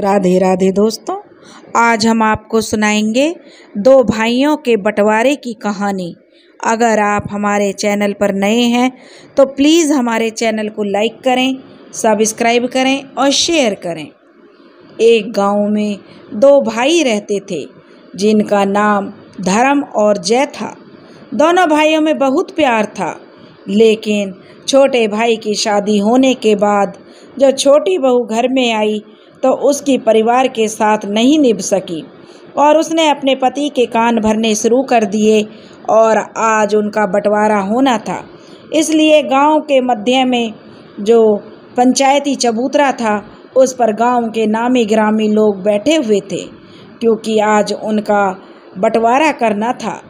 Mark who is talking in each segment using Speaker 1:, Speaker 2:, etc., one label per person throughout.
Speaker 1: राधे राधे दोस्तों, आज हम आपको सुनाएंगे दो भाइयों के बंटवारे की कहानी। अगर आप हमारे चैनल पर नए हैं तो प्लीज़ हमारे चैनल को लाइक करें, सब्सक्राइब करें और शेयर करें। एक गांव में दो भाई रहते थे जिनका नाम धर्म और जय था। दोनों भाइयों में बहुत प्यार था, लेकिन छोटे भाई की शादी होने के बाद जब छोटी बहू घर में आई तो उसकी परिवार के साथ नहीं निभ सकी और उसने अपने पति के कान भरने शुरू कर दिए और आज उनका बंटवारा होना था। इसलिए गांव के मध्य में जो पंचायती चबूतरा था उस पर गांव के नामी गिरामी लोग बैठे हुए थे, क्योंकि आज उनका बंटवारा करना था।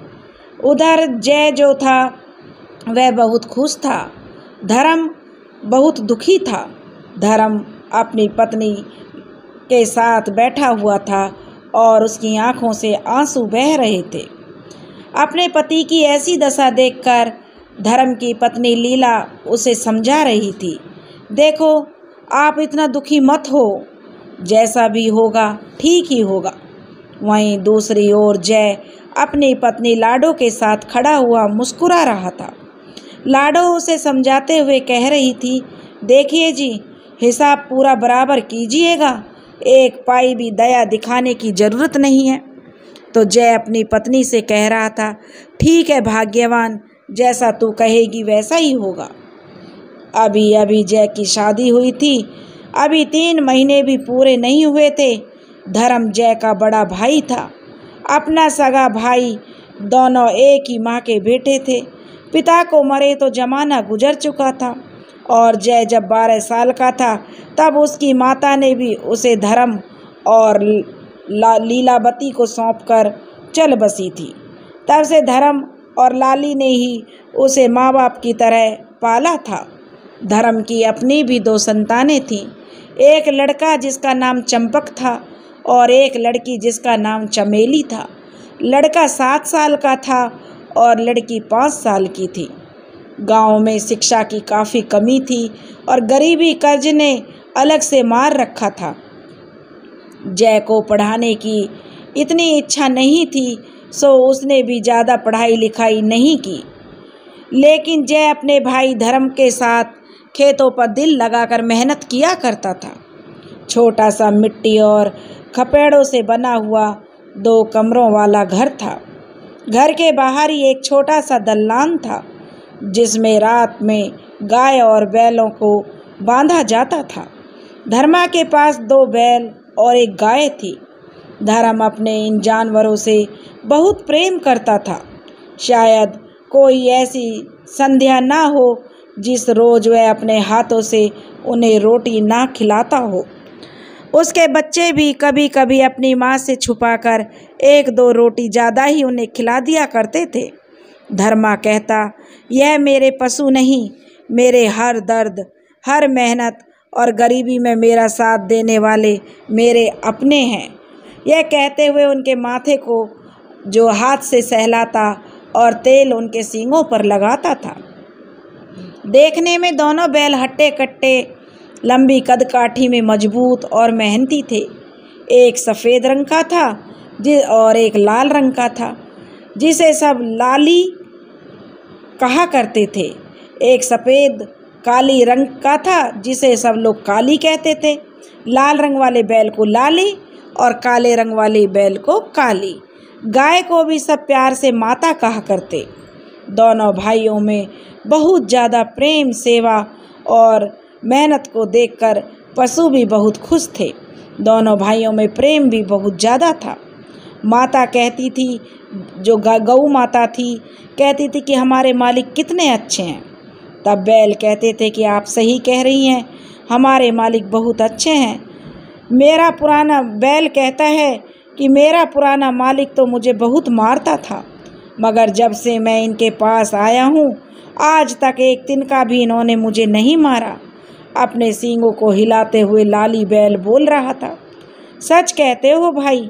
Speaker 1: उधर जय जो था वह बहुत खुश था, धर्म बहुत दुखी था। धर्म अपनी पत्नी के साथ बैठा हुआ था और उसकी आंखों से आंसू बह रहे थे। अपने पति की ऐसी दशा देखकर धर्म की पत्नी लीला उसे समझा रही थी, देखो आप इतना दुखी मत हो, जैसा भी होगा ठीक ही होगा। वहीं दूसरी ओर जय अपनी पत्नी लाडो के साथ खड़ा हुआ मुस्कुरा रहा था। लाडो उसे समझाते हुए कह रही थी, देखिए जी, हिसाब पूरा बराबर कीजिएगा, एक पाई भी दया दिखाने की ज़रूरत नहीं है। तो जय अपनी पत्नी से कह रहा था, ठीक है भाग्यवान, जैसा तू कहेगी वैसा ही होगा। अभी अभी जय की शादी हुई थी, अभी 3 महीने भी पूरे नहीं हुए थे। धर्म जय का बड़ा भाई था, अपना सगा भाई। दोनों एक ही माँ के बेटे थे। पिता को मरे तो जमाना गुजर चुका था और जय जब 12 साल का था तब उसकी माता ने भी उसे धर्म और लीलावती को सौंपकर चल बसी थी। तब से धर्म और लाली ने ही उसे माँ बाप की तरह पाला था। धर्म की अपनी भी 2 संतानें थीं, एक लड़का जिसका नाम चंपक था और एक लड़की जिसका नाम चमेली था। लड़का 7 साल का था और लड़की 5 साल की थी। गांव में शिक्षा की काफ़ी कमी थी और गरीबी कर्ज ने अलग से मार रखा था। जय को पढ़ाने की इतनी इच्छा नहीं थी, सो उसने भी ज़्यादा पढ़ाई लिखाई नहीं की। लेकिन जय अपने भाई धर्म के साथ खेतों पर दिल लगाकर मेहनत किया करता था। छोटा सा मिट्टी और खपेड़ों से बना हुआ 2 कमरों वाला घर था। घर के बाहर ही एक छोटा सा दलान था जिसमें रात में गाय और बैलों को बांधा जाता था। धर्मा के पास 2 बैल और 1 गाय थी। धर्म अपने इन जानवरों से बहुत प्रेम करता था। शायद कोई ऐसी संध्या ना हो जिस रोज़ वह अपने हाथों से उन्हें रोटी ना खिलाता हो। उसके बच्चे भी कभी कभी अपनी माँ से छुपाकर 1-2 रोटी ज़्यादा ही उन्हें खिला दिया करते थे। धर्मा कहता, यह मेरे पशु नहीं, मेरे हर दर्द, हर मेहनत और गरीबी में मेरा साथ देने वाले मेरे अपने हैं। यह कहते हुए उनके माथे को जो हाथ से सहलाता और तेल उनके सींगों पर लगाता था। देखने में दोनों बैल हट्टे कट्टे, लंबी कदकाठी में मजबूत और मेहनती थे। एक सफ़ेद रंग का था और एक लाल रंग का था, जिसे सब लाली कहा करते थे। एक सफ़ेद काली रंग का था जिसे सब लोग काली कहते थे। लाल रंग वाले बैल को लाली और काले रंग वाले बैल को काली। गाय को भी सब प्यार से माता कहा करते। दोनों भाइयों में बहुत ज़्यादा प्रेम, सेवा और मेहनत को देखकर पशु भी बहुत खुश थे। दोनों भाइयों में प्रेम भी बहुत ज़्यादा था। माता कहती थी, जो गऊ माता थी, कहती थी कि हमारे मालिक कितने अच्छे हैं। तब बैल कहते थे कि आप सही कह रही हैं, हमारे मालिक बहुत अच्छे हैं। मेरा पुराना बैल कहता है कि मेरा पुराना मालिक तो मुझे बहुत मारता था, मगर जब से मैं इनके पास आया हूँ आज तक एक तिनका भी इन्होंने मुझे नहीं मारा। अपने सींगों को हिलाते हुए लाली बैल बोल रहा था, सच कहते हो भाई,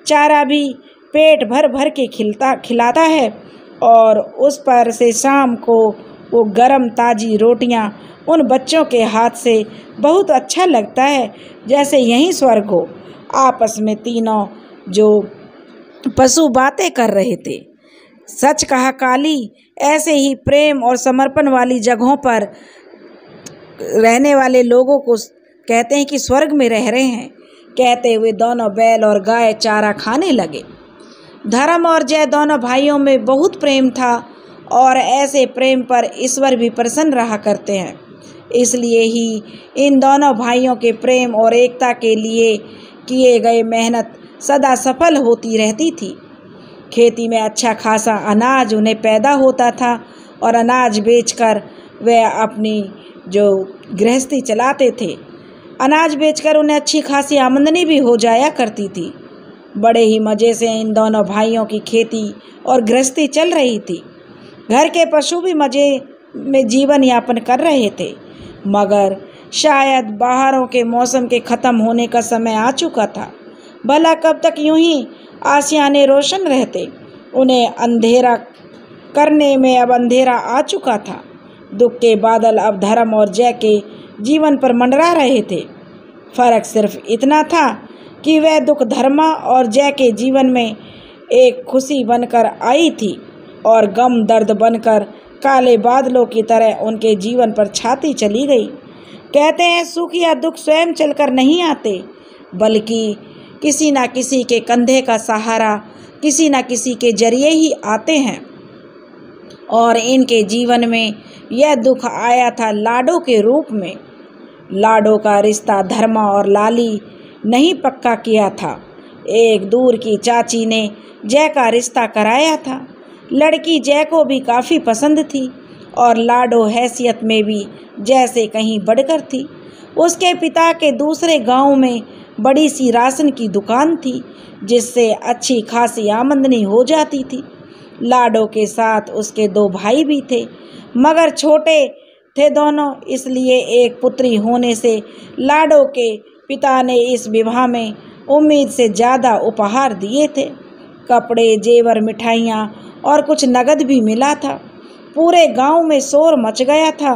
Speaker 1: चारा भी पेट भर भर के खिलाता है और उस पर से शाम को वो गरम ताज़ी रोटियां उन बच्चों के हाथ से बहुत अच्छा लगता है, जैसे यहीं स्वर्ग हो। आपस में तीनों जो पशु बातें कर रहे थे। सच कहा काली, ऐसे ही प्रेम और समर्पण वाली जगहों पर रहने वाले लोगों को कहते हैं कि स्वर्ग में रह रहे हैं। कहते हुए दोनों बैल और गाय चारा खाने लगे। धर्म और जय दोनों भाइयों में बहुत प्रेम था और ऐसे प्रेम पर ईश्वर भी प्रसन्न रहा करते हैं। इसलिए ही इन दोनों भाइयों के प्रेम और एकता के लिए किए गए मेहनत सदा सफल होती रहती थी। खेती में अच्छा खासा अनाज उन्हें पैदा होता था और अनाज बेचकर वे अपनी जो गृहस्थी चलाते थे। अनाज बेचकर उन्हें अच्छी खासी आमदनी भी हो जाया करती थी। बड़े ही मज़े से इन दोनों भाइयों की खेती और गृहस्थी चल रही थी। घर के पशु भी मज़े में जीवन यापन कर रहे थे। मगर शायद बाहरों के मौसम के ख़त्म होने का समय आ चुका था। भला कब तक यूं ही आशियाने रोशन रहते। उन्हें अंधेरा करने में अब अंधेरा आ चुका था। दुख के बादल अब धर्म और जय के जीवन पर मंडरा रहे थे। फर्क सिर्फ इतना था कि वह दुख धर्मा और जय के जीवन में एक खुशी बनकर आई थी और गम दर्द बनकर काले बादलों की तरह उनके जीवन पर छाती चली गई। कहते हैं सुख या दुख स्वयं चलकर नहीं आते, बल्कि किसी न किसी के कंधे का सहारा किसी न किसी के जरिए ही आते हैं। और इनके जीवन में यह दुख आया था लाडो के रूप में। लाडो का रिश्ता धर्मा और लाली नहीं पक्का किया था। एक दूर की चाची ने जय का रिश्ता कराया था। लड़की जय को भी काफ़ी पसंद थी और लाडो हैसियत में भी जय से कहीं बढ़कर थी। उसके पिता के दूसरे गांव में बड़ी सी राशन की दुकान थी जिससे अच्छी खासी आमदनी हो जाती थी। लाडो के साथ उसके 2 भाई भी थे, मगर छोटे थे दोनों, इसलिए एक पुत्री होने से लाडो के पिता ने इस विवाह में उम्मीद से ज़्यादा उपहार दिए थे। कपड़े, जेवर, मिठाइयाँ और कुछ नगद भी मिला था। पूरे गांव में शोर मच गया था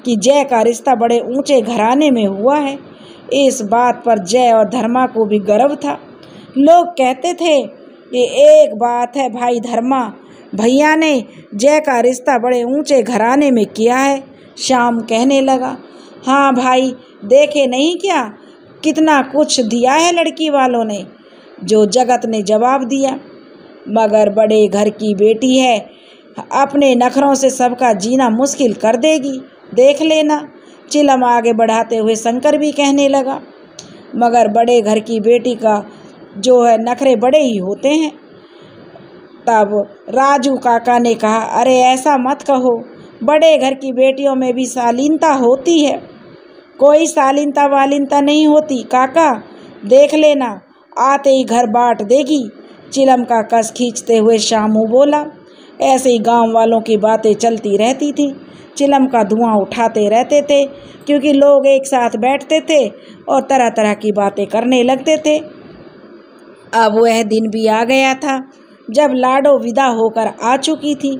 Speaker 1: कि जय का रिश्ता बड़े ऊंचे घराने में हुआ है। इस बात पर जय और धर्मा को भी गर्व था। लोग कहते थे कि एक बात है भाई धर्मा, भैया ने जय का रिश्ता बड़े ऊंचे घराने में किया है। श्याम कहने लगा, हाँ भाई, देखे नहीं क्या कितना कुछ दिया है लड़की वालों ने। जो जगत ने जवाब दिया, मगर बड़े घर की बेटी है, अपने नखरों से सबका जीना मुश्किल कर देगी, देख लेना। चिलम आगे बढ़ाते हुए शंकर भी कहने लगा, मगर बड़े घर की बेटी का जो है नखरे बड़े ही होते हैं। तब राजू काका ने कहा, अरे ऐसा मत कहो, बड़े घर की बेटियों में भी शालीनता होती है। कोई शालीनता वालीनता नहीं होती काका, देख लेना, आते ही घर बांट देगी। चिलम का कस खींचते हुए शामू बोला। ऐसे ही गांव वालों की बातें चलती रहती थी। चिलम का धुआं उठाते रहते थे क्योंकि लोग एक साथ बैठते थे और तरह तरह की बातें करने लगते थे। अब वह दिन भी आ गया था जब लाडो विदा होकर आ चुकी थी।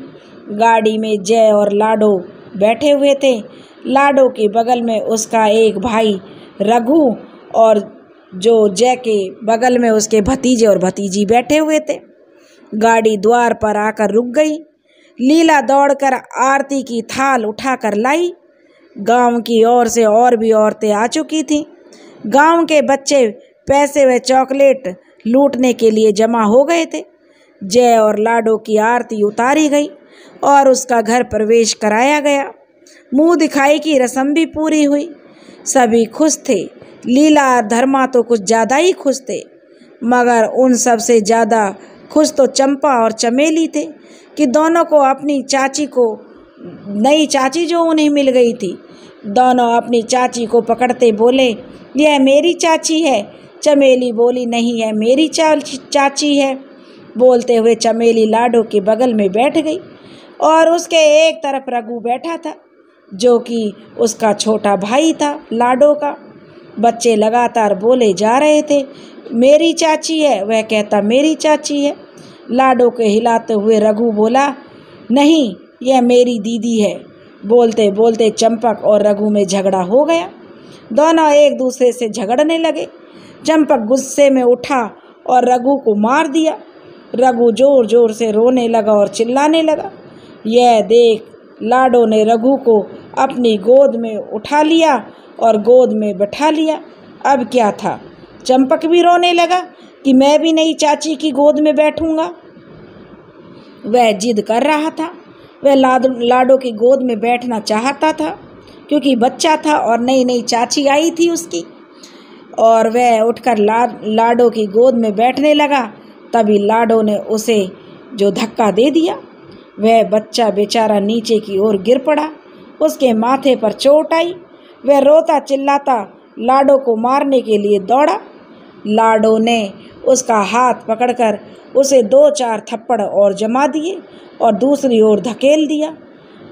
Speaker 1: गाड़ी में जय और लाडो बैठे हुए थे। लाडो के बगल में उसका एक भाई रघु और जो जय के बगल में उसके भतीजे और भतीजी बैठे हुए थे। गाड़ी द्वार पर आकर रुक गई। लीला दौड़कर आरती की थाल उठाकर लाई। गांव की ओर से और भी औरतें आ चुकी थीं। गांव के बच्चे पैसे व चॉकलेट लूटने के लिए जमा हो गए थे। जय और लाडो की आरती उतारी गई और उसका घर प्रवेश कराया गया। मुंह दिखाई की रस्म भी पूरी हुई। सभी खुश थे। लीला और धर्मा तो कुछ ज़्यादा ही खुश थे, मगर उन सब से ज़्यादा खुश तो चंपा और चमेली थे कि दोनों को अपनी चाची को, नई चाची जो उन्हें मिल गई थी, दोनों अपनी चाची को पकड़ते बोले, यह मेरी चाची है। चमेली बोली, नहीं, है मेरी चाची है। बोलते हुए चमेली लाडो के बगल में बैठ गई और उसके एक तरफ रघु बैठा था जो कि उसका छोटा भाई था लाडो का। बच्चे लगातार बोले जा रहे थे, मेरी चाची है, वह कहता मेरी चाची है। लाडो के हिलाते हुए रघु बोला, नहीं, यह मेरी दीदी है। बोलते बोलते चंपक और रघु में झगड़ा हो गया। दोनों एक दूसरे से झगड़ने लगे। चंपक गुस्से में उठा और रघु को मार दिया। रघु जोर जोर से रोने लगा और चिल्लाने लगा। यह देख लाडो ने रघु को अपनी गोद में उठा लिया और गोद में बैठा लिया। अब क्या था, चंपक भी रोने लगा कि मैं भी नई चाची की गोद में बैठूंगा। वह जिद कर रहा था, वह लाडो की गोद में बैठना चाहता था क्योंकि बच्चा था और नई नई चाची आई थी उसकी, और वह उठकर लाडो की गोद में बैठने लगा। तभी लाडो ने उसे जो धक्का दे दिया, वह बच्चा बेचारा नीचे की ओर गिर पड़ा। उसके माथे पर चोट आई। वह रोता चिल्लाता लाडो को मारने के लिए दौड़ा। लाडो ने उसका हाथ पकड़कर उसे 2-4 थप्पड़ और जमा दिए और दूसरी ओर धकेल दिया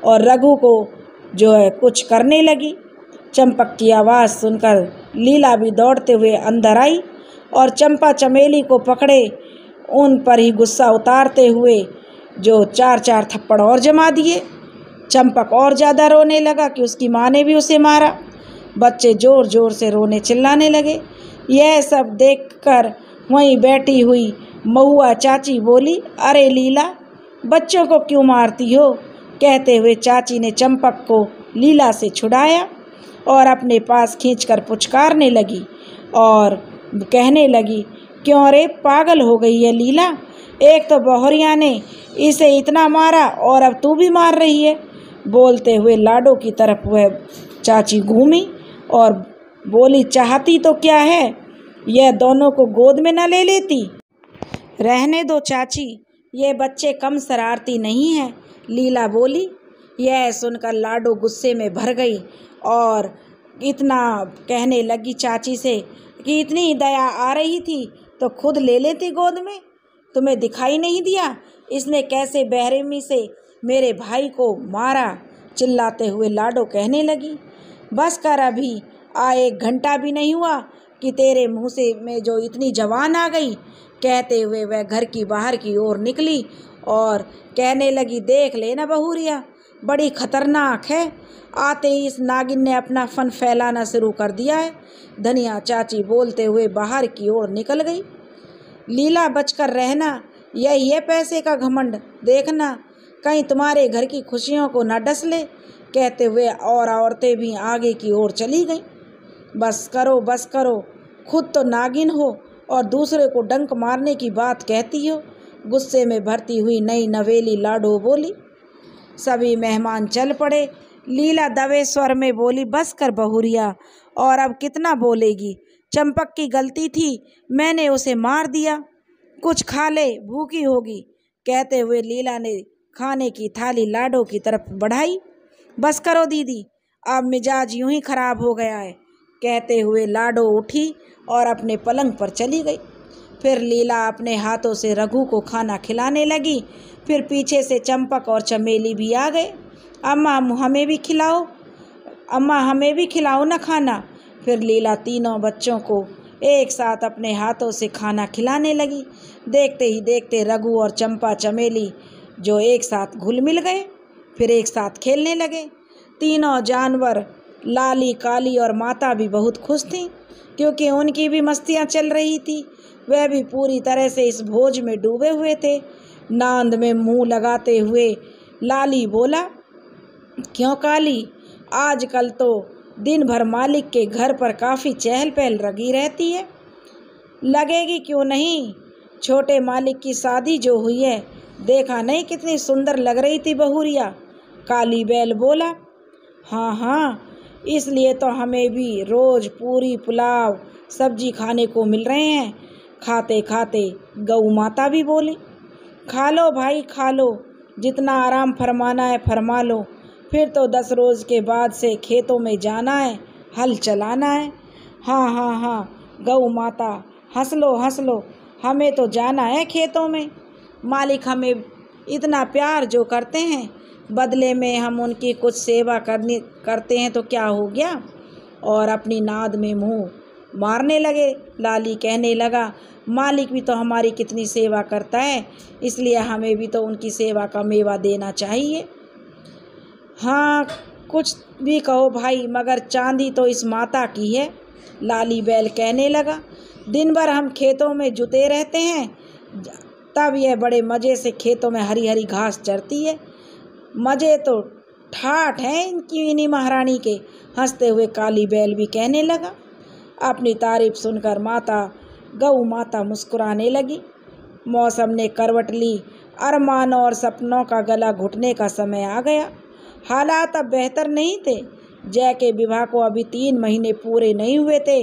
Speaker 1: और रघु को जो है कुछ करने लगी। चंपक की आवाज़ सुनकर लीला भी दौड़ते हुए अंदर आई और चंपा चमेली को पकड़े उन पर ही गुस्सा उतारते हुए जो 4-4 थप्पड़ और जमा दिए। चंपक और ज़्यादा रोने लगा कि उसकी माँ ने भी उसे मारा। बच्चे ज़ोर ज़ोर से रोने चिल्लाने लगे। यह सब देखकर वहीं बैठी हुई महुआ चाची बोली, अरे लीला, बच्चों को क्यों मारती हो? कहते हुए चाची ने चंपक को लीला से छुड़ाया और अपने पास खींचकर पुचकारने लगी और कहने लगी, क्यों रे, पागल हो गई है लीला? एक तो बहुरिया ने इसे इतना मारा और अब तू भी मार रही है। बोलते हुए लाडो की तरफ वह चाची घूमी और बोली, चाहती तो क्या है, यह दोनों को गोद में न ले लेती? रहने दो चाची, ये बच्चे कम शरारती नहीं हैं, लीला बोली। यह सुनकर लाडो गुस्से में भर गई और इतना कहने लगी चाची से कि इतनी दया आ रही थी तो खुद ले लेती गोद में। तुम्हें दिखाई नहीं दिया इसने कैसे बेरहमी से मेरे भाई को मारा? चिल्लाते हुए लाडो कहने लगी, बस कर, अभी 1 घंटा भी नहीं हुआ कि तेरे मुँह से में जो इतनी जवान आ गई। कहते हुए वह घर की बाहर की ओर निकली और कहने लगी, देख लेना बहुरिया, बड़ी खतरनाक है। आते ही इस नागिन ने अपना फन फैलाना शुरू कर दिया है। धनिया चाची बोलते हुए बाहर की ओर निकल गई। लीला, बचकर रहना, यही है पैसे का घमंड, देखना कहीं तुम्हारे घर की खुशियों को न डस ले। कहते हुए और औरतें भी आगे की ओर चली गईं। बस करो, बस करो, खुद तो नागिन हो और दूसरे को डंक मारने की बात कहती हो। गुस्से में भरती हुई नई नवेली लाडो बोली। सभी मेहमान चल पड़े। लीला दबे स्वर में बोली, बस कर बहुरिया, और अब कितना बोलेगी? चंपक की गलती थी, मैंने उसे मार दिया, कुछ खा ले, भूखी होगी। कहते हुए लीला ने खाने की थाली लाडो की तरफ बढ़ाई। बस करो दीदी, अब मिजाज यूं ही खराब हो गया है। कहते हुए लाडो उठी और अपने पलंग पर चली गई। फिर लीला अपने हाथों से रघु को खाना खिलाने लगी। फिर पीछे से चंपक और चमेली भी आ गए। अम्मा, हमें भी खिलाओ, अम्मा हमें भी खिलाओ ना खाना। फिर लीला तीनों बच्चों को एक साथ अपने हाथों से खाना खिलाने लगी। देखते ही देखते रघु और चंपा चमेली जो एक साथ घुल मिल गए, फिर एक साथ खेलने लगे। तीनों जानवर, लाली, काली और माता भी बहुत खुश थीं क्योंकि उनकी भी मस्तियाँ चल रही थी। वह भी पूरी तरह से इस भोज में डूबे हुए थे। नांद में मुंह लगाते हुए लाली बोला, क्यों काली, आजकल तो दिन भर मालिक के घर पर काफ़ी चहल पहल लगी रहती है। लगेगी क्यों नहीं, छोटे मालिक की शादी जो हुई है, देखा नहीं कितनी सुंदर लग रही थी बहुरिया। काली बैल बोला, हाँ हाँ, इसलिए तो हमें भी रोज़ पूरी, पुलाव, सब्जी खाने को मिल रहे हैं। खाते खाते गऊ माता भी बोली, खा लो भाई, खा लो, जितना आराम फरमाना है फरमा लो, फिर तो 10 रोज़ के बाद से खेतों में जाना है, हल चलाना है। हाँ हाँ हाँ, गऊ माता, हंस लो हंस लो, हमें तो जाना है खेतों में। मालिक हमें इतना प्यार जो करते हैं, बदले में हम उनकी कुछ सेवा करते हैं तो क्या हो गया? और अपनी नाद में मुंह मारने लगे। लाली कहने लगा, मालिक भी तो हमारी कितनी सेवा करता है, इसलिए हमें भी तो उनकी सेवा का मेवा देना चाहिए। हाँ, कुछ भी कहो भाई, मगर चांदी तो इस माता की है, लाली बैल कहने लगा। दिन भर हम खेतों में जुटे रहते हैं, तब यह बड़े मज़े से खेतों में हरी हरी घास चरती है। मज़े तो ठाठ हैं इन्हीं महारानी के, हंसते हुए काली बैल भी कहने लगा। अपनी तारीफ सुनकर गऊ माता मुस्कुराने लगी। मौसम ने करवट ली, अरमानों और सपनों का गला घुटने का समय आ गया। हालात अब बेहतर नहीं थे। जय के विवाह को अभी 3 महीने पूरे नहीं हुए थे।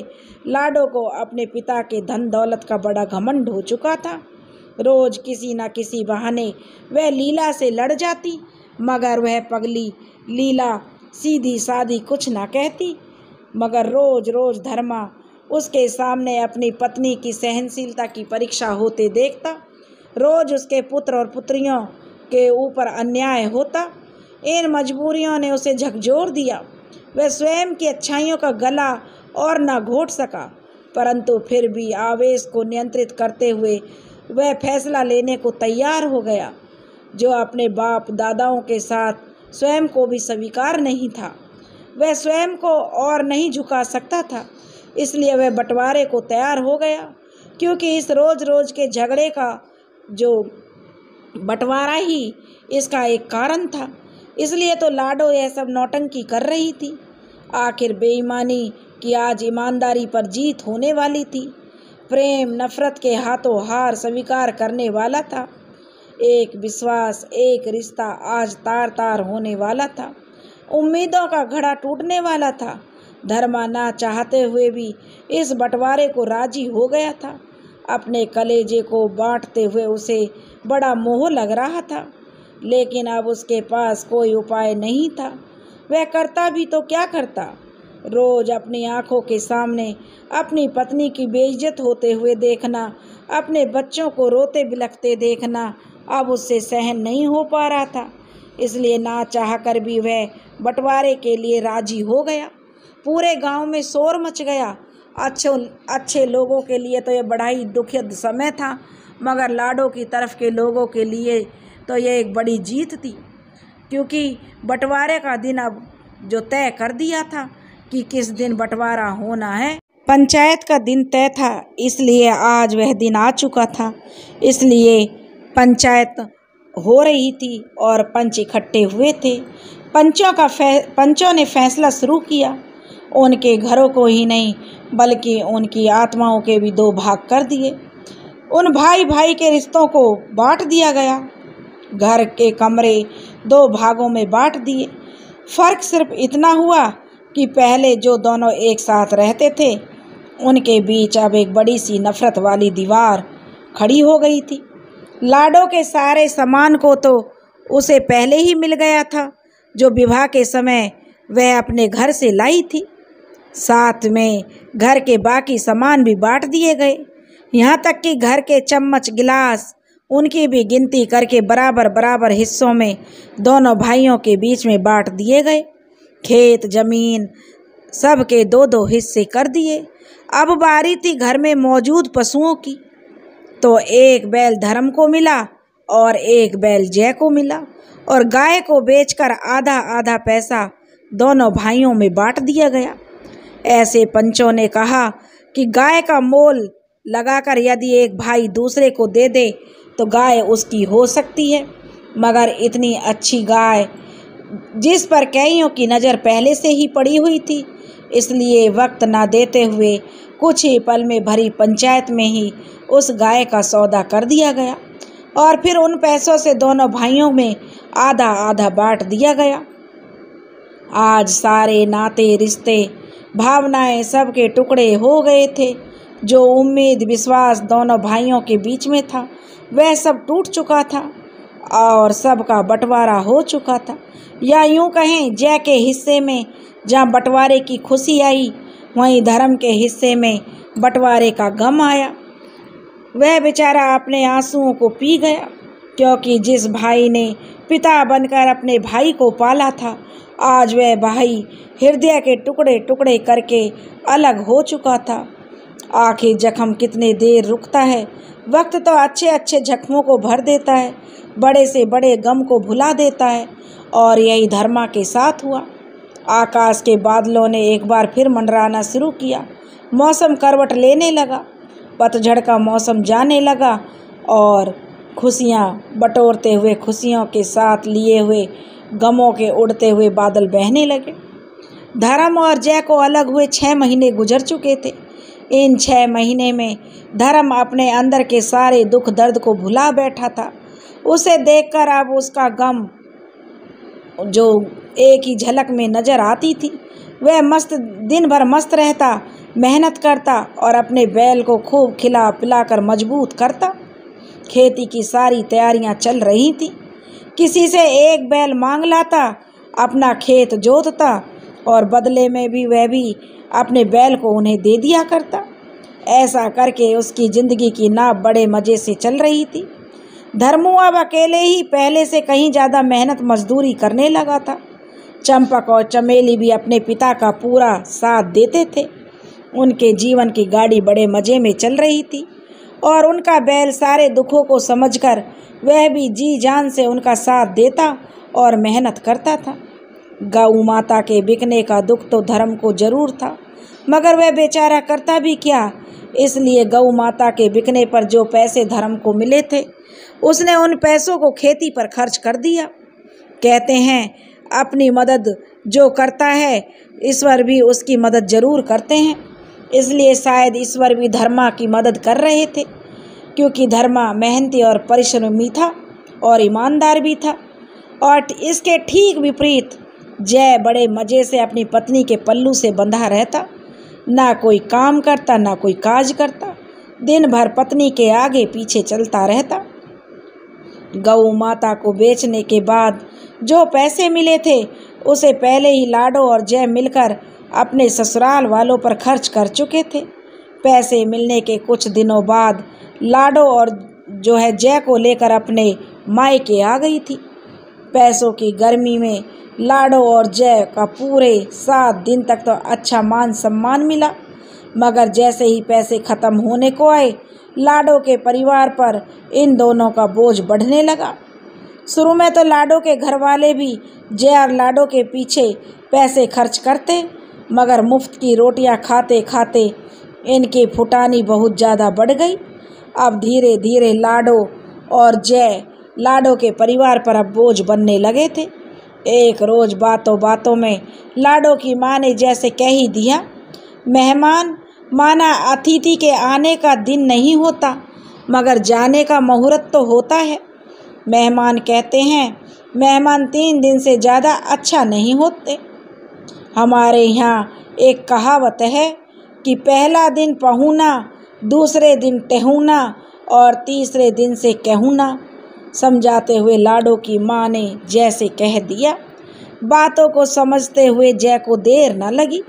Speaker 1: लाडो को अपने पिता के धन दौलत का बड़ा घमंड हो चुका था। रोज किसी न किसी बहाने वह लीला से लड़ जाती, मगर वह पगली लीला सीधी सादी कुछ ना कहती। मगर रोज रोज धर्मा उसके सामने अपनी पत्नी की सहनशीलता की परीक्षा होते देखता। रोज उसके पुत्र और पुत्रियों के ऊपर अन्याय होता। इन मजबूरियों ने उसे झकझोर दिया। वह स्वयं की अच्छाइयों का गला और न घोट सका, परंतु फिर भी आवेश को नियंत्रित करते हुए वह फैसला लेने को तैयार हो गया, जो अपने बाप दादाओं के साथ स्वयं को भी स्वीकार नहीं था। वह स्वयं को और नहीं झुका सकता था, इसलिए वह बंटवारे को तैयार हो गया, क्योंकि इस रोज रोज के झगड़े का जो बंटवारा ही इसका एक कारण था। इसलिए तो लाडो यह सब नौटंकी कर रही थी। आखिर बेईमानी की आज ईमानदारी पर जीत होने वाली थी। प्रेम नफरत के हाथों हार स्वीकार करने वाला था। एक विश्वास, एक रिश्ता आज तार तार होने वाला था। उम्मीदों का घड़ा टूटने वाला था। धर्मा ना चाहते हुए भी इस बंटवारे को राजी हो गया था। अपने कलेजे को बांटते हुए उसे बड़ा मोह लग रहा था, लेकिन अब उसके पास कोई उपाय नहीं था। वह करता भी तो क्या करता। रोज अपनी आंखों के सामने अपनी पत्नी की बेइज्जत होते हुए देखना, अपने बच्चों को रोते बिलखते देखना अब उससे सहन नहीं हो पा रहा था। इसलिए ना चाह कर भी वह बंटवारे के लिए राजी हो गया। पूरे गांव में शोर मच गया। अच्छे लोगों के लिए तो यह बड़ा ही दुखद समय था, मगर लाडो की तरफ के लोगों के लिए तो यह एक बड़ी जीत थी, क्योंकि बंटवारे का दिन अब जो तय कर दिया था कि किस दिन बंटवारा होना है। पंचायत का दिन तय था, इसलिए आज वह दिन आ चुका था। इसलिए पंचायत हो रही थी और पंच इकट्ठे हुए थे। पंचों ने फैसला शुरू किया। उनके घरों को ही नहीं बल्कि उनकी आत्माओं के भी 2 भाग कर दिए। उन भाई भाई के रिश्तों को बांट दिया गया। घर के कमरे 2 भागों में बांट दिए। फर्क सिर्फ इतना हुआ कि पहले जो दोनों एक साथ रहते थे, उनके बीच अब एक बड़ी सी नफरत वाली दीवार खड़ी हो गई थी। लाडो के सारे सामान को तो उसे पहले ही मिल गया था, जो विवाह के समय वह अपने घर से लाई थी। साथ में घर के बाकी सामान भी बांट दिए गए। यहाँ तक कि घर के चम्मच गिलास उनकी भी गिनती करके बराबर बराबर हिस्सों में दोनों भाइयों के बीच में बांट दिए गए। खेत जमीन सब के 2-2 हिस्से कर दिए। अब बारी थी घर में मौजूद पशुओं की। तो एक बैल धर्म को मिला और एक बैल जय को मिला, और गाय को बेचकर आधा आधा पैसा दोनों भाइयों में बांट दिया गया। ऐसे पंचों ने कहा कि गाय का मोल लगाकर यदि एक भाई दूसरे को दे दे तो गाय उसकी हो सकती है, मगर इतनी अच्छी गाय जिस पर कईयों की नज़र पहले से ही पड़ी हुई थी, इसलिए वक्त ना देते हुए कुछ ही पल में भरी पंचायत में ही उस गाय का सौदा कर दिया गया, और फिर उन पैसों से दोनों भाइयों में आधा आधा बांट दिया गया। आज सारे नाते रिश्ते भावनाएं सब के टुकड़े हो गए थे। जो उम्मीद विश्वास दोनों भाइयों के बीच में था, वह सब टूट चुका था और सबका बंटवारा हो चुका था। या यूं कहें, जय के हिस्से में जहां बंटवारे की खुशी आई, वहीं धर्म के हिस्से में बंटवारे का गम आया। वह बेचारा अपने आंसुओं को पी गया, क्योंकि जिस भाई ने पिता बनकर अपने भाई को पाला था, आज वह भाई हृदय के टुकड़े टुकड़े करके अलग हो चुका था। आखिर जख्म कितने देर रुकता है। वक्त तो अच्छे अच्छे जख्मों को भर देता है, बड़े से बड़े गम को भुला देता है, और यही धर्मा के साथ हुआ। आकाश के बादलों ने एक बार फिर मंडराना शुरू किया। मौसम करवट लेने लगा। पतझड़ का मौसम जाने लगा और खुशियाँ बटोरते हुए, खुशियों के साथ लिए हुए गमों के उड़ते हुए बादल बहने लगे। धर्म और जय को अलग हुए 6 महीने गुजर चुके थे। इन 6 महीने में धर्म अपने अंदर के सारे दुख दर्द को भुला बैठा था। उसे देखकर अब उसका गम जो एक ही झलक में नजर आती थी। वह दिन भर मस्त रहता, मेहनत करता और अपने बैल को खूब खिला पिलाकर मजबूत करता। खेती की सारी तैयारियां चल रही थी। किसी से एक बैल मांग लाता, अपना खेत जोतता और बदले में भी वह भी अपने बैल को उन्हें दे दिया करता। ऐसा करके उसकी जिंदगी की नाव बड़े मज़े से चल रही थी। धर्मू अब अकेले ही पहले से कहीं ज़्यादा मेहनत मजदूरी करने लगा था। चंपक और चमेली भी अपने पिता का पूरा साथ देते थे। उनके जीवन की गाड़ी बड़े मज़े में चल रही थी और उनका बैल सारे दुखों को समझकर वह भी जी जान से उनका साथ देता और मेहनत करता था। गौ माता के बिकने का दुख तो धर्म को जरूर था, मगर वह बेचारा करता भी क्या। इसलिए गौ माता के बिकने पर जो पैसे धर्म को मिले थे, उसने उन पैसों को खेती पर खर्च कर दिया। कहते हैं अपनी मदद जो करता है, ईश्वर भी उसकी मदद जरूर करते हैं। इसलिए शायद ईश्वर भी धर्मा की मदद कर रहे थे, क्योंकि धर्मा मेहनती और परिश्रमी था और ईमानदार भी था। और इसके ठीक विपरीत जय बड़े मज़े से अपनी पत्नी के पल्लू से बंधा रहता, ना कोई काम करता ना कोई काज करता, दिन भर पत्नी के आगे पीछे चलता रहता। गौ माता को बेचने के बाद जो पैसे मिले थे, उसे पहले ही लाडो और जय मिलकर अपने ससुराल वालों पर खर्च कर चुके थे। पैसे मिलने के कुछ दिनों बाद लाडो और जय को लेकर अपने मायके आ गई थी। पैसों की गर्मी में लाडो और जय का पूरे 7 दिन तक तो अच्छा मान सम्मान मिला, मगर जैसे ही पैसे खत्म होने को आए, लाडो के परिवार पर इन दोनों का बोझ बढ़ने लगा। शुरू में तो लाडो के घर वाले भी जय और लाडो के पीछे पैसे खर्च करते, मगर मुफ्त की रोटियां खाते खाते इनकी फुटानी बहुत ज़्यादा बढ़ गई। अब धीरे धीरे लाडो और जय लाडो के परिवार पर अब बोझ बनने लगे थे। एक रोज़ बातों बातों में लाडो की माँ ने जैसे कह ही दिया, मेहमान माना अतिथि के आने का दिन नहीं होता, मगर जाने का मुहूर्त तो होता है। मेहमान कहते हैं मेहमान 3 दिन से ज़्यादा अच्छा नहीं होते। हमारे यहाँ एक कहावत है कि पहला दिन पहुना, दूसरे दिन टहूना और तीसरे दिन से कहूना। समझाते हुए लाडो की माँ ने जैसे कह दिया। बातों को समझते हुए जय को देर न लगी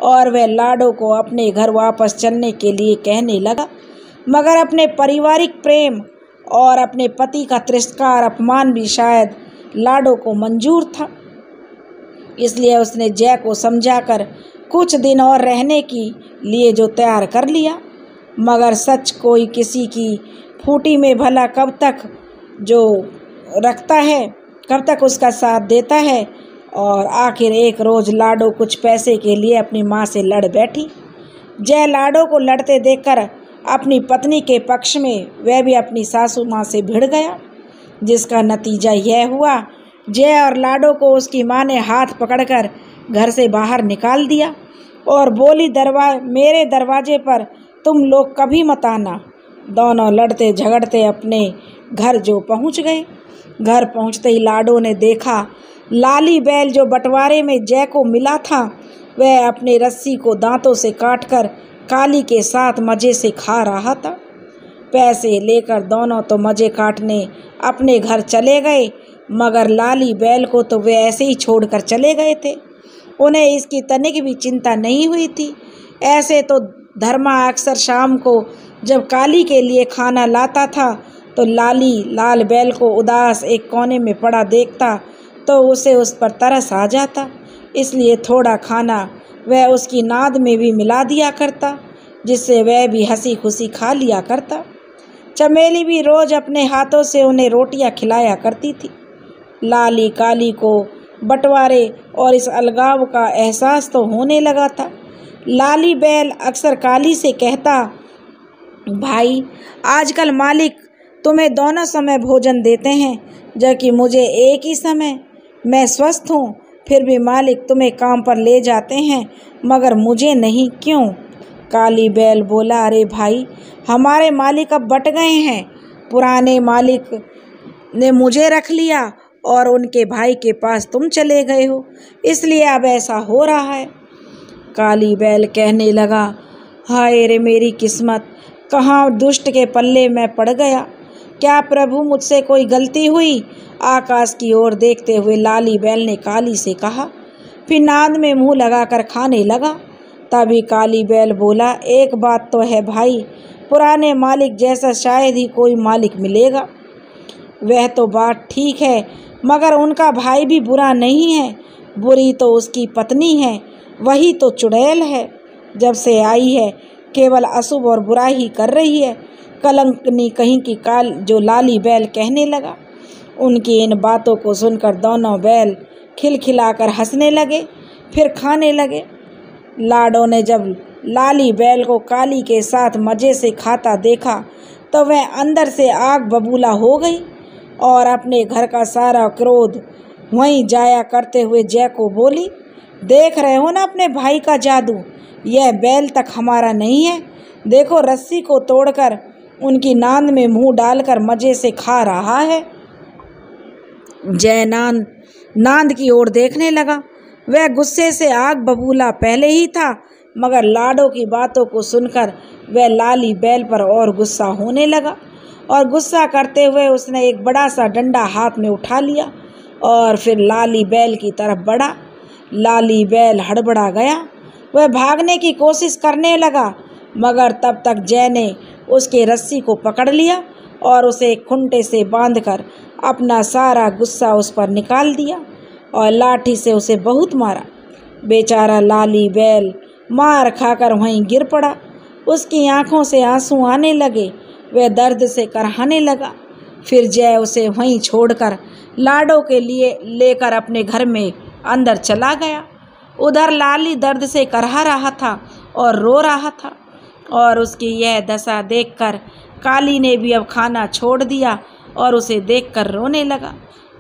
Speaker 1: और वह लाडो को अपने घर वापस चलने के लिए कहने लगा, मगर अपने पारिवारिक प्रेम और अपने पति का तिरस्कार अपमान भी शायद लाडो को मंजूर था। इसलिए उसने जय को समझाकर कुछ दिन और रहने के लिए जो तैयार कर लिया। मगर सच कोई किसी की फूटी में भला कब तक जो रखता है, कब तक उसका साथ देता है। और आखिर एक रोज़ लाडो कुछ पैसे के लिए अपनी माँ से लड़ बैठी। जय लाडो को लड़ते देखकर अपनी पत्नी के पक्ष में वह भी अपनी सासू माँ से भिड़ गया, जिसका नतीजा यह हुआ, जय और लाडो को उसकी माँ ने हाथ पकड़कर घर से बाहर निकाल दिया और बोली, मेरे दरवाजे पर तुम लोग कभी मत आना। दोनों लड़ते झगड़ते अपने घर जो पहुँच गए। घर पहुँचते ही लाडो ने देखा लाली बैल जो बंटवारे में जय को मिला था, वह अपनी रस्सी को दांतों से काटकर काली के साथ मज़े से खा रहा था। पैसे लेकर दोनों तो मज़े काटने अपने घर चले गए, मगर लाली बैल को तो वे ऐसे ही छोड़कर चले गए थे। उन्हें इसकी तनिक भी चिंता नहीं हुई थी। ऐसे तो धर्मा अक्सर शाम को जब काली के लिए खाना लाता था, तो लाल बैल को उदास एक कोने में पड़ा देखता तो उसे उस पर तरस आ जाता। इसलिए थोड़ा खाना वह उसकी नाद में भी मिला दिया करता, जिससे वह भी हंसी खुशी खा लिया करता। चमेली भी रोज़ अपने हाथों से उन्हें रोटियां खिलाया करती थी। लाली काली को बंटवारे और इस अलगाव का एहसास तो होने लगा था। लाली बैल अक्सर काली से कहता, भाई, आजकल मालिक तुम्हें दोनों समय भोजन देते हैं, जबकि मुझे एक ही समय। मैं स्वस्थ हूँ, फिर भी मालिक तुम्हें काम पर ले जाते हैं, मगर मुझे नहीं, क्यों? काली बैल बोला, अरे भाई, हमारे मालिक अब बट गए हैं। पुराने मालिक ने मुझे रख लिया और उनके भाई के पास तुम चले गए हो, इसलिए अब ऐसा हो रहा है। काली बैल कहने लगा, हाय रे मेरी किस्मत, कहाँ दुष्ट के पल्ले मैं पड़ गया। क्या प्रभु मुझसे कोई गलती हुई? आकाश की ओर देखते हुए लाली बैल ने काली से कहा, फिर नाद में मुंह लगाकर खाने लगा। तभी काली बैल बोला, एक बात तो है भाई, पुराने मालिक जैसा शायद ही कोई मालिक मिलेगा। वह तो बात ठीक है, मगर उनका भाई भी बुरा नहीं है। बुरी तो उसकी पत्नी है, वही तो चुड़ैल है। जब से आई है केवल अशुभ और बुराई ही कर रही है। कलंकनी कहीं की काल जो लाली बैल कहने लगा। उनकी इन बातों को सुनकर दोनों बैल खिलखिलाकर हंसने लगे, फिर खाने लगे। लाडो ने जब लाली बैल को काली के साथ मज़े से खाता देखा तो वह अंदर से आग बबूला हो गई और अपने घर का सारा क्रोध वहीं जाया करते हुए जय को बोली, देख रहे हो ना अपने भाई का जादू, यह बैल तक हमारा नहीं है। देखो रस्सी को तोड़कर उनकी नांद में मुंह डालकर मज़े से खा रहा है। जय नांद की ओर देखने लगा। वह गुस्से से आग बबूला पहले ही था, मगर लाडो की बातों को सुनकर वह लाली बैल पर और गुस्सा होने लगा और गुस्सा करते हुए उसने एक बड़ा सा डंडा हाथ में उठा लिया और फिर लाली बैल की तरफ बढ़ा। लाली बैल हड़बड़ा गया, वह भागने की कोशिश करने लगा, मगर तब तक जय ने उसके रस्सी को पकड़ लिया और उसे खूंटे से बांधकर अपना सारा गुस्सा उस पर निकाल दिया और लाठी से उसे बहुत मारा। बेचारा लाली बैल मार खाकर वहीं गिर पड़ा। उसकी आंखों से आंसू आने लगे, वह दर्द से करहाने लगा। फिर जय उसे वहीं छोड़कर लाडो के लिए लेकर अपने घर में अंदर चला गया। उधर लाली दर्द से करहा रहा था और रो रहा था और उसकी यह दशा देखकर काली ने भी अब खाना छोड़ दिया और उसे देखकर रोने लगा।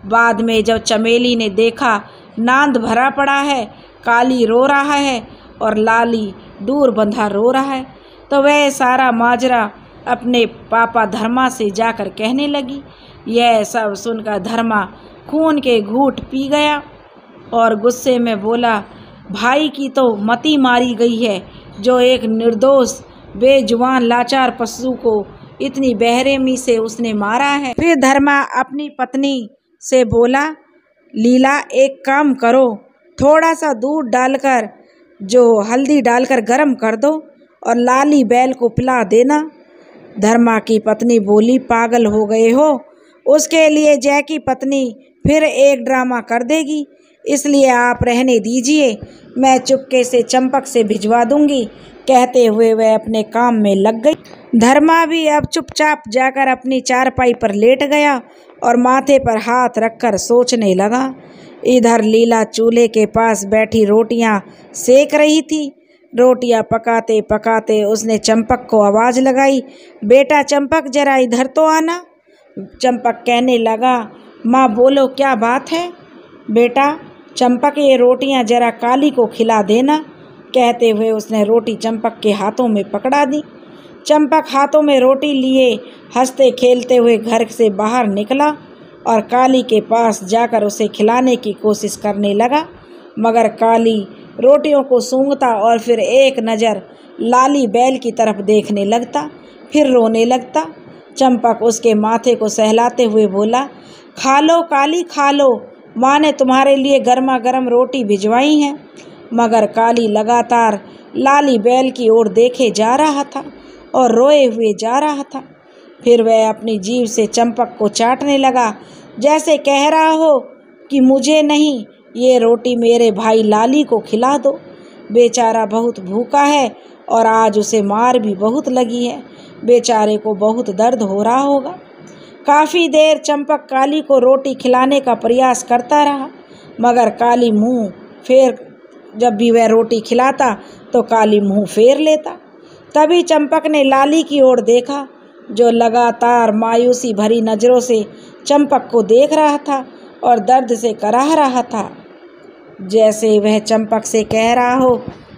Speaker 1: बाद में जब चमेली ने देखा नांद भरा पड़ा है, काली रो रहा है और लाली दूर बंधा रो रहा है, तो वह सारा माजरा अपने पापा धर्मा से जाकर कहने लगी। यह सब सुनकर धर्मा खून के घूंट पी गया और गुस्से में बोला, भाई की तो मति मारी गई है, जो एक निर्दोष बेजुबान लाचार पशु को इतनी बेरहमी से उसने मारा है। फिर धर्मा अपनी पत्नी से बोला, लीला एक काम करो, थोड़ा सा दूध डालकर जो हल्दी डालकर गरम कर दो और लाली बैल को पिला देना। धर्मा की पत्नी बोली, पागल हो गए हो? उसके लिए जय की पत्नी फिर एक ड्रामा कर देगी, इसलिए आप रहने दीजिए, मैं चुपके से चंपक से भिजवा दूंगी। कहते हुए वह अपने काम में लग गई। धर्मा भी अब चुपचाप जाकर अपनी चारपाई पर लेट गया और माथे पर हाथ रखकर सोचने लगा। इधर लीला चूल्हे के पास बैठी रोटियां सेक रही थी। रोटियां पकाते पकाते उसने चंपक को आवाज़ लगाई, बेटा चंपक जरा इधर तो आना। चंपक कहने लगा, माँ बोलो क्या बात है? बेटा चंपक ये रोटियां जरा काली को खिला देना। कहते हुए उसने रोटी चंपक के हाथों में पकड़ा दी। चंपक हाथों में रोटी लिए हंसते खेलते हुए घर से बाहर निकला और काली के पास जाकर उसे खिलाने की कोशिश करने लगा, मगर काली रोटियों को सूंघता और फिर एक नज़र लाली बैल की तरफ देखने लगता, फिर रोने लगता। चंपक उसके माथे को सहलाते हुए बोला, खा लो काली खा लो, माँ ने तुम्हारे लिए गर्मा गर्म रोटी भिजवाई है। मगर काली लगातार लाली बैल की ओर देखे जा रहा था और रोए हुए जा रहा था। फिर वह अपनी जीभ से चंपक को चाटने लगा, जैसे कह रहा हो कि मुझे नहीं, ये रोटी मेरे भाई लाली को खिला दो। बेचारा बहुत भूखा है और आज उसे मार भी बहुत लगी है। बेचारे को बहुत दर्द हो रहा होगा। काफ़ी देर चंपक काली को रोटी खिलाने का प्रयास करता रहा, मगर काली मुंह फेर जब भी वह रोटी खिलाता तो काली मुंह फेर लेता। तभी चंपक ने लाली की ओर देखा, जो लगातार मायूसी भरी नज़रों से चंपक को देख रहा था और दर्द से कराह रहा था, जैसे वह चंपक से कह रहा हो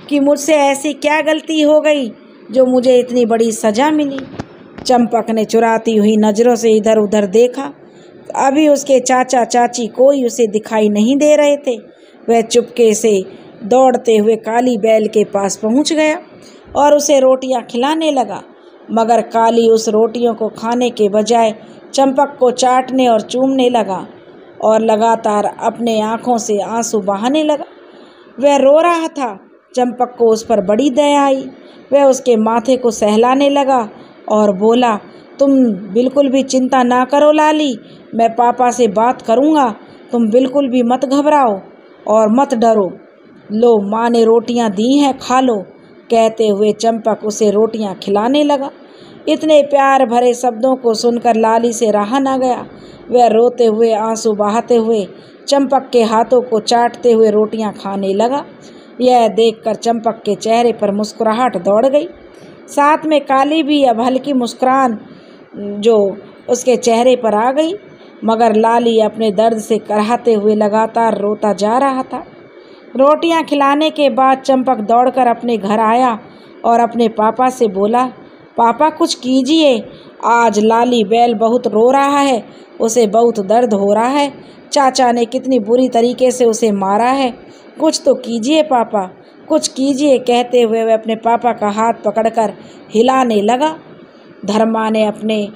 Speaker 1: कि मुझसे ऐसी क्या गलती हो गई जो मुझे इतनी बड़ी सज़ा मिली। चंपक ने चुराती हुई नज़रों से इधर उधर देखा। अभी उसके चाचा चाची कोई उसे दिखाई नहीं दे रहे थे। वह चुपके से दौड़ते हुए काली बैल के पास पहुंच गया और उसे रोटियां खिलाने लगा, मगर काली उस रोटियों को खाने के बजाय चंपक को चाटने और चूमने लगा और लगातार अपने आँखों से आंसू बहाने लगा। वह रो रहा था। चंपक को उस पर बड़ी दया आई। वह उसके माथे को सहलाने लगा और बोला, तुम बिल्कुल भी चिंता ना करो लाली, मैं पापा से बात करूँगा, तुम बिल्कुल भी मत घबराओ और मत डरो। लो, माँ ने रोटियाँ दी हैं, खा लो। कहते हुए चंपक उसे रोटियाँ खिलाने लगा। इतने प्यार भरे शब्दों को सुनकर लाली से रहा न गया। वह रोते हुए आंसू बहाते हुए चंपक के हाथों को चाटते हुए रोटियां खाने लगा। यह देखकर चंपक के चेहरे पर मुस्कुराहट दौड़ गई। साथ में काली भी अब हल्की मुस्कुराहट जो उसके चेहरे पर आ गई, मगर लाली अपने दर्द से कराहते हुए लगातार रोता जा रहा था। रोटियां खिलाने के बाद चंपक दौड़कर अपने घर आया और अपने पापा से बोला, पापा कुछ कीजिए, आज लाली बैल बहुत रो रहा है, उसे बहुत दर्द हो रहा है। चाचा ने कितनी बुरी तरीके से उसे मारा है, कुछ तो कीजिए पापा, कुछ कीजिए। कहते हुए वह अपने पापा का हाथ पकड़कर हिलाने लगा। धर्मा ने अपने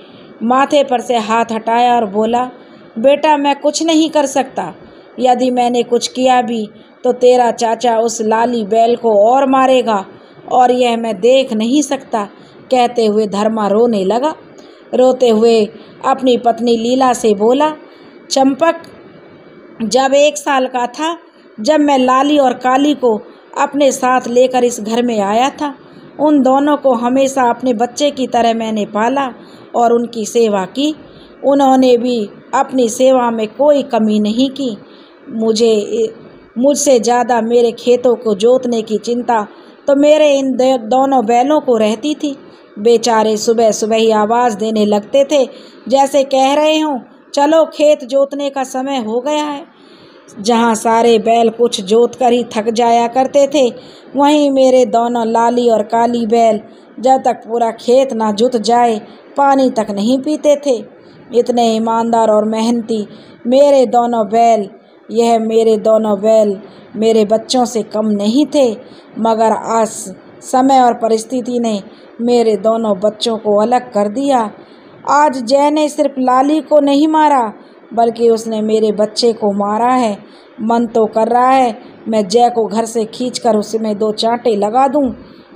Speaker 1: माथे पर से हाथ हटाया और बोला, बेटा मैं कुछ नहीं कर सकता, यदि मैंने कुछ किया भी तो तेरा चाचा उस लाली बैल को और मारेगा और यह मैं देख नहीं सकता। कहते हुए धर्मा रोने लगा। रोते हुए अपनी पत्नी लीला से बोला, चंपक जब 1 साल का था, जब मैं लाली और काली को अपने साथ लेकर इस घर में आया था, उन दोनों को हमेशा अपने बच्चे की तरह मैंने पाला और उनकी सेवा की। उन्होंने भी अपनी सेवा में कोई कमी नहीं की। मुझसे ज़्यादा मेरे खेतों को जोतने की चिंता तो मेरे इन दोनों बैलों को रहती थी। बेचारे सुबह सुबह ही आवाज़ देने लगते थे, जैसे कह रहे हों, चलो खेत जोतने का समय हो गया है। जहाँ सारे बैल कुछ जोत कर ही थक जाया करते थे, वहीं मेरे दोनों लाली और काली बैल जब तक पूरा खेत ना जुत जाए पानी तक नहीं पीते थे। इतने ईमानदार और मेहनती मेरे दोनों बैल, यह मेरे दोनों बैल मेरे बच्चों से कम नहीं थे, मगर आज समय और परिस्थिति ने मेरे दोनों बच्चों को अलग कर दिया। आज जय ने सिर्फ लाली को नहीं मारा, बल्कि उसने मेरे बच्चे को मारा है। मन तो कर रहा है मैं जय को घर से खींचकर उसमें 2 चांटे लगा दूं,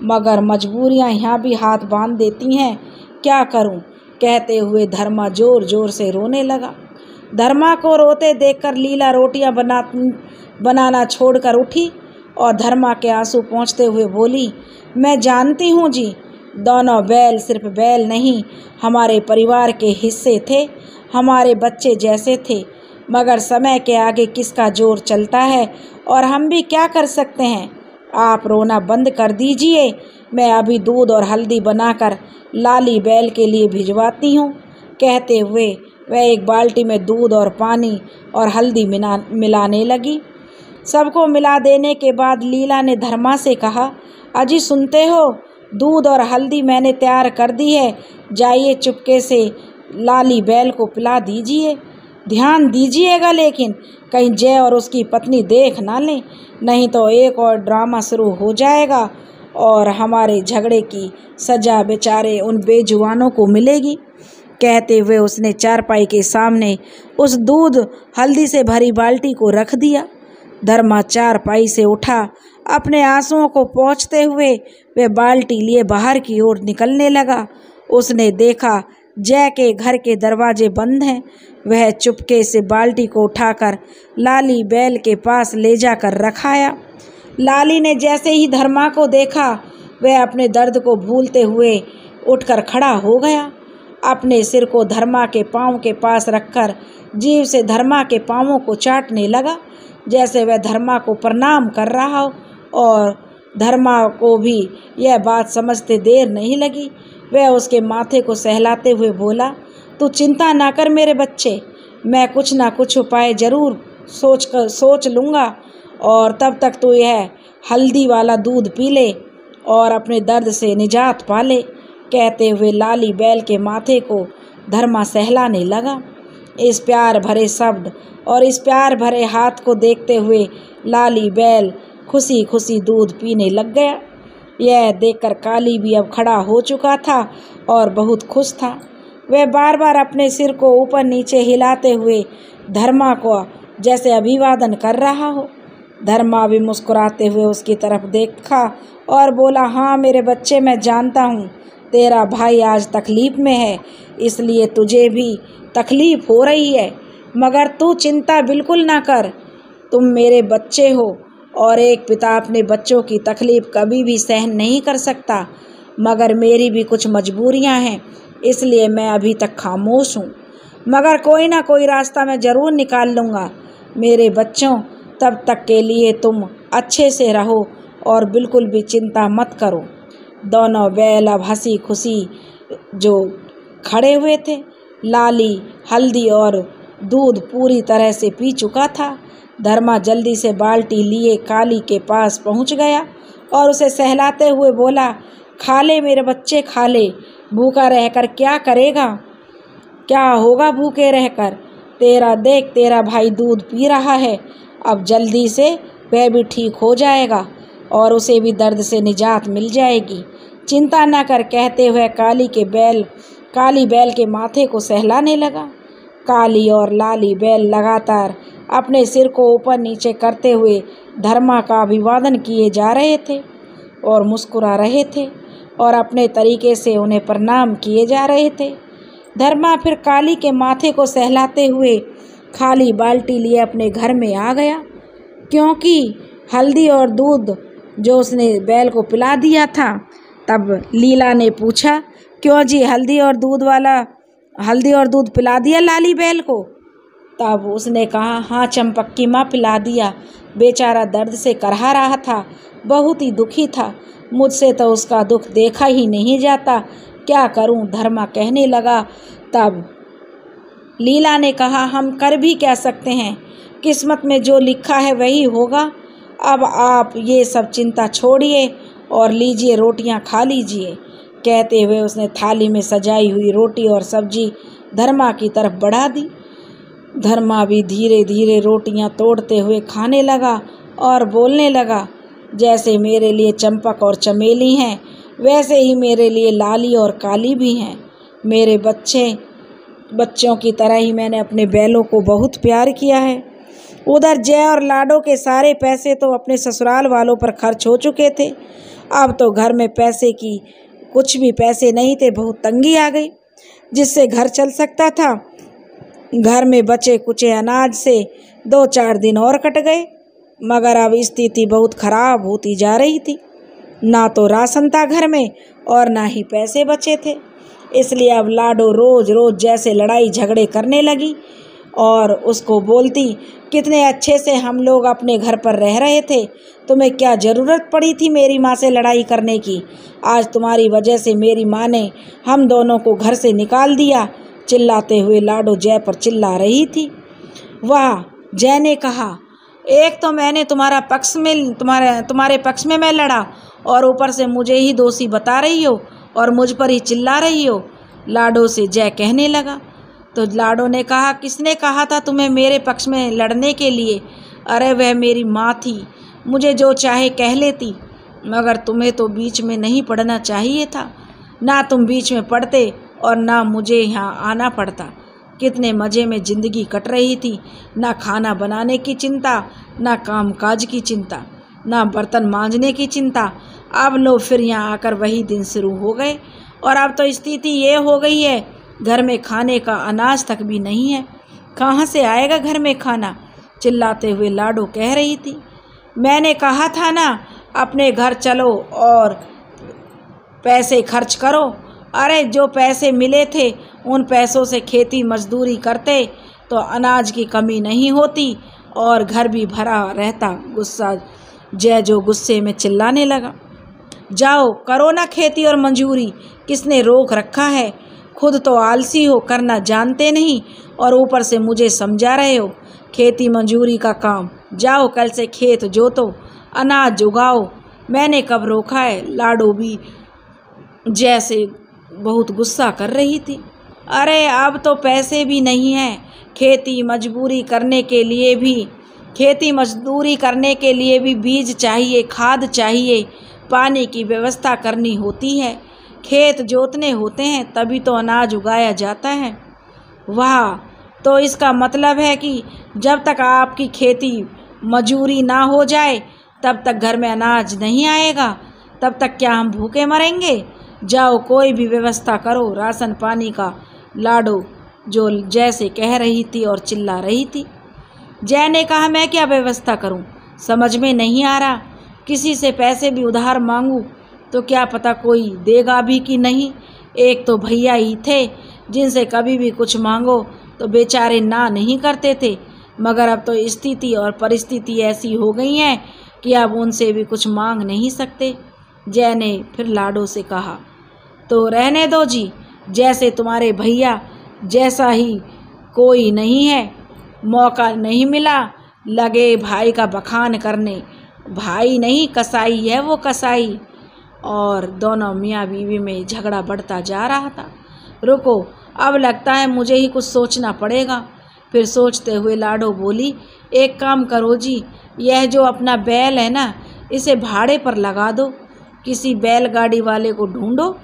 Speaker 1: मगर मजबूरियां यहाँ भी हाथ बांध देती हैं, क्या करूं। कहते हुए धर्मा जोर जोर से रोने लगा। धर्मा को रोते देखकर लीला रोटियां बनाना छोड़कर उठी और धर्मा के आंसू पोंछते हुए बोली, मैं जानती हूँ जी, दोनों बैल सिर्फ बैल नहीं, हमारे परिवार के हिस्से थे, हमारे बच्चे जैसे थे, मगर समय के आगे किसका जोर चलता है और हम भी क्या कर सकते हैं। आप रोना बंद कर दीजिए, मैं अभी दूध और हल्दी बनाकर लाली बैल के लिए भिजवाती हूँ। कहते हुए वह एक बाल्टी में दूध और पानी और हल्दी मिलाने लगी। सबको मिला देने के बाद लीला ने धर्मा से कहा, अजी सुनते हो, दूध और हल्दी मैंने तैयार कर दी है, जाइए चुपके से लाली बैल को पिला दीजिए। ध्यान दीजिएगा लेकिन कहीं जय और उसकी पत्नी देख ना लें, नहीं तो एक और ड्रामा शुरू हो जाएगा और हमारे झगड़े की सज़ा बेचारे उन बेजुबानों को मिलेगी। कहते हुए उसने चारपाई के सामने उस दूध हल्दी से भरी बाल्टी को रख दिया। धर्मा चारपाई से उठा, अपने आंसुओं को पोंछते हुए वह बाल्टी लिए बाहर की ओर निकलने लगा। उसने देखा जय के घर के दरवाजे बंद हैं। वह चुपके से बाल्टी को उठाकर लाली बैल के पास ले जाकर रखाया। लाली ने जैसे ही धर्मा को देखा, वह अपने दर्द को भूलते हुए उठकर खड़ा हो गया। अपने सिर को धर्मा के पाँव के पास रखकर जीभ से धर्मा के पाँवों को चाटने लगा, जैसे वह धर्मा को प्रणाम कर रहा हो और धर्मा को भी यह बात समझते देर नहीं लगी। वह उसके माथे को सहलाते हुए बोला, तू चिंता ना कर मेरे बच्चे, मैं कुछ ना कुछ उपाय जरूर सोच लूँगा और तब तक तू यह हल्दी वाला दूध पी ले और अपने दर्द से निजात पा ले। कहते हुए लाली बैल के माथे को धर्मा सहलाने लगा। इस प्यार भरे शब्द और इस प्यार भरे हाथ को देखते हुए लाली बैल खुशी खुशी दूध पीने लग गया। यह देखकर काली भी अब खड़ा हो चुका था और बहुत खुश था। वह बार बार अपने सिर को ऊपर नीचे हिलाते हुए धर्मा को जैसे अभिवादन कर रहा हो। धर्मा भी मुस्कुराते हुए उसकी तरफ देखा और बोला, हाँ मेरे बच्चे, मैं जानता हूँ तेरा भाई आज तकलीफ में है, इसलिए तुझे भी तकलीफ हो रही है, मगर तू चिंता बिल्कुल ना कर। तुम मेरे बच्चे हो और एक पिता अपने बच्चों की तकलीफ कभी भी सहन नहीं कर सकता, मगर मेरी भी कुछ मजबूरियां हैं, इसलिए मैं अभी तक खामोश हूँ, मगर कोई ना कोई रास्ता मैं ज़रूर निकाल लूँगा। मेरे बच्चों, तब तक के लिए तुम अच्छे से रहो और बिल्कुल भी चिंता मत करो। दोनों बैल अब हंसी खुशी जो खड़े हुए थे। लाली हल्दी और दूध पूरी तरह से पी चुका था। धर्मा जल्दी से बाल्टी लिए काली के पास पहुंच गया और उसे सहलाते हुए बोला, खा ले मेरे बच्चे, खा ले, भूखा रहकर क्या करेगा, क्या होगा भूखे रहकर। तेरा भाई दूध पी रहा है, अब जल्दी से वह भी ठीक हो जाएगा और उसे भी दर्द से निजात मिल जाएगी। चिंता न कर, कहते हुए काली बैल के माथे को सहलाने लगा। काली और लाली बैल लगातार अपने सिर को ऊपर नीचे करते हुए धर्मा का अभिवादन किए जा रहे थे और मुस्कुरा रहे थे और अपने तरीके से उन्हें प्रणाम किए जा रहे थे। धर्मा फिर काली के माथे को सहलाते हुए खाली बाल्टी लिए अपने घर में आ गया, क्योंकि हल्दी और दूध जो उसने बैल को पिला दिया था। तब लीला ने पूछा, क्यों जी, हल्दी और दूध पिला दिया लाली बैल को? तब उसने कहा, हाँ चंपक की माँ, पिला दिया। बेचारा दर्द से करहा रहा था, बहुत ही दुखी था, मुझसे तो उसका दुख देखा ही नहीं जाता, क्या करूं, धर्मा कहने लगा। तब लीला ने कहा, हम कर भी क्या सकते हैं, किस्मत में जो लिखा है वही होगा। अब आप ये सब चिंता छोड़िए और लीजिए, रोटियां खा लीजिए। कहते हुए उसने थाली में सजाई हुई रोटी और सब्जी धर्मा की तरफ बढ़ा दी। धर्मा भी धीरे धीरे रोटियां तोड़ते हुए खाने लगा और बोलने लगा, जैसे मेरे लिए चंपक और चमेली हैं, वैसे ही मेरे लिए लाली और काली भी हैं। मेरे बच्चों की तरह ही मैंने अपने बैलों को बहुत प्यार किया है। उधर जय और लाडो के सारे पैसे तो अपने ससुराल वालों पर खर्च हो चुके थे। अब तो घर में पैसे की कुछ भी पैसे नहीं थे, बहुत तंगी आ गई, जिससे घर चल सकता था। घर में बचे कुचे अनाज से 2-4 दिन और कट गए, मगर अब स्थिति बहुत खराब होती जा रही थी। ना तो राशन था घर में और ना ही पैसे बचे थे। इसलिए अब लाडो रोज रोज जैसे लड़ाई झगड़े करने लगी और उसको बोलती, कितने अच्छे से हम लोग अपने घर पर रह रहे थे, तुम्हें क्या ज़रूरत पड़ी थी मेरी माँ से लड़ाई करने की? आज तुम्हारी वजह से मेरी माँ ने हम दोनों को घर से निकाल दिया। चिल्लाते हुए लाडो जय पर चिल्ला रही थी। वाह, जय ने कहा, एक तो मैंने तुम्हारे पक्ष में मैं लड़ा और ऊपर से मुझे ही दोषी बता रही हो और मुझ पर ही चिल्ला रही हो। लाडो से जय कहने लगा। तो लाडो ने कहा, किसने कहा था तुम्हें मेरे पक्ष में लड़ने के लिए? अरे वह मेरी माँ थी, मुझे जो चाहे कह लेती, मगर तुम्हें तो बीच में नहीं पड़ना चाहिए था। ना तुम बीच में पड़ते और ना मुझे यहाँ आना पड़ता। कितने मज़े में ज़िंदगी कट रही थी, ना खाना बनाने की चिंता, ना काम काज की चिंता, ना बर्तन मांजने की चिंता। अब लो फिर यहाँ आकर वही दिन शुरू हो गए और अब तो स्थिति ये हो गई है, घर में खाने का अनाज तक भी नहीं है। कहाँ से आएगा घर में खाना? चिल्लाते हुए लाडो कह रही थी। मैंने कहा था ना, अपने घर चलो और पैसे खर्च करो। अरे जो पैसे मिले थे उन पैसों से खेती मजदूरी करते तो अनाज की कमी नहीं होती और घर भी भरा रहता। गुस्सा जय जो गुस्से में चिल्लाने लगा, जाओ करो ना खेती और मजूरी, किसने रोक रखा है? खुद तो आलसी हो, करना जानते नहीं और ऊपर से मुझे समझा रहे हो खेती मजूरी का काम। जाओ कल से खेत जोतो, अनाज उगाओ, मैंने कब रोका है? लाडो भी जैसे बहुत गुस्सा कर रही थी। अरे अब तो पैसे भी नहीं हैं, खेती मजदूरी करने के लिए भी बीज चाहिए, खाद चाहिए, पानी की व्यवस्था करनी होती है, खेत जोतने होते हैं, तभी तो अनाज उगाया जाता है। वाह, तो इसका मतलब है कि जब तक आपकी खेती मजूरी ना हो जाए तब तक घर में अनाज नहीं आएगा, तब तक क्या हम भूखे मरेंगे? जाओ कोई भी व्यवस्था करो राशन पानी का। लाडो जो जैसे कह रही थी और चिल्ला रही थी। जय ने कहा, मैं क्या व्यवस्था करूं? समझ में नहीं आ रहा। किसी से पैसे भी उधार मांगूं तो क्या पता कोई देगा भी कि नहीं। एक तो भैया ही थे जिनसे कभी भी कुछ मांगो तो बेचारे ना नहीं करते थे, मगर अब तो स्थिति और परिस्थिति ऐसी हो गई है कि अब उनसे भी कुछ मांग नहीं सकते। जय ने फिर लाडो से कहा, तो रहने दो जी, जैसे तुम्हारे भैया जैसा ही कोई नहीं है, मौका नहीं मिला, लगे भाई का बखान करने। भाई नहीं कसाई है वो, कसाई। और दोनों मियाँ बीवी में झगड़ा बढ़ता जा रहा था। रुको, अब लगता है मुझे ही कुछ सोचना पड़ेगा। फिर सोचते हुए लाडो बोली, एक काम करो जी, यह जो अपना बैल है ना, इसे भाड़े पर लगा दो, किसी बैलगाड़ी वाले को ढूंढो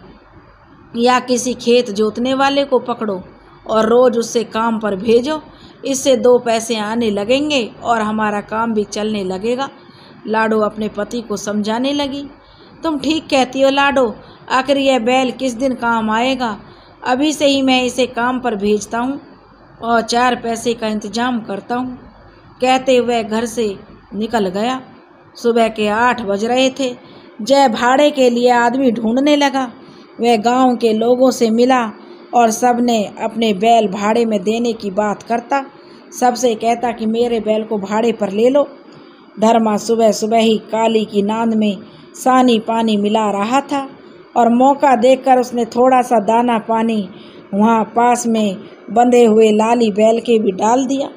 Speaker 1: या किसी खेत जोतने वाले को पकड़ो और रोज़ उससे काम पर भेजो। इससे 2 पैसे आने लगेंगे और हमारा काम भी चलने लगेगा। लाडो अपने पति को समझाने लगी, तुम ठीक कहती हो लाडो, आखिर यह बैल किस दिन काम आएगा? अभी से ही मैं इसे काम पर भेजता हूँ और 4 पैसे का इंतजाम करता हूँ। कहते हुए घर से निकल गया। सुबह के 8 बज रहे थे। जय भाड़े के लिए आदमी ढूंढने लगा। वह गांव के लोगों से मिला और सब ने अपने बैल भाड़े में देने की बात करता। सबसे कहता कि मेरे बैल को भाड़े पर ले लो। धर्मा सुबह सुबह ही काली की नांद में सानी पानी मिला रहा था और मौका देखकर उसने थोड़ा सा दाना पानी वहाँ पास में बंधे हुए लाली बैल के भी डाल दिया।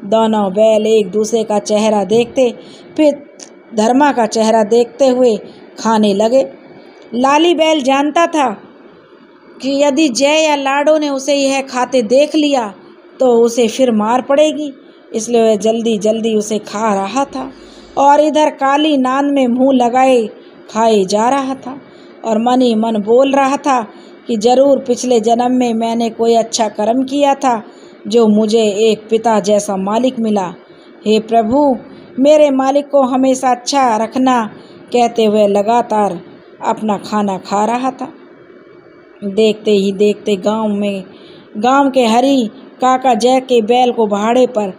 Speaker 1: दोनों बैल एक दूसरे का चेहरा देखते फिर धर्मा का चेहरा देखते हुए खाने लगे। लाली बैल जानता था कि यदि जय या लाडो ने उसे यह खाते देख लिया तो उसे फिर मार पड़ेगी, इसलिए वह जल्दी जल्दी उसे खा रहा था और इधर काली नान में मुंह लगाए खाए जा रहा था और मन ही मन बोल रहा था कि जरूर पिछले जन्म में मैंने कोई अच्छा कर्म किया था जो मुझे एक पिता जैसा मालिक मिला। हे प्रभु, मेरे मालिक को हमेशा अच्छा रखना, कहते हुए लगातार अपना खाना खा रहा था। देखते ही देखते गांव के हरी काका जय के बैल को भाड़े पर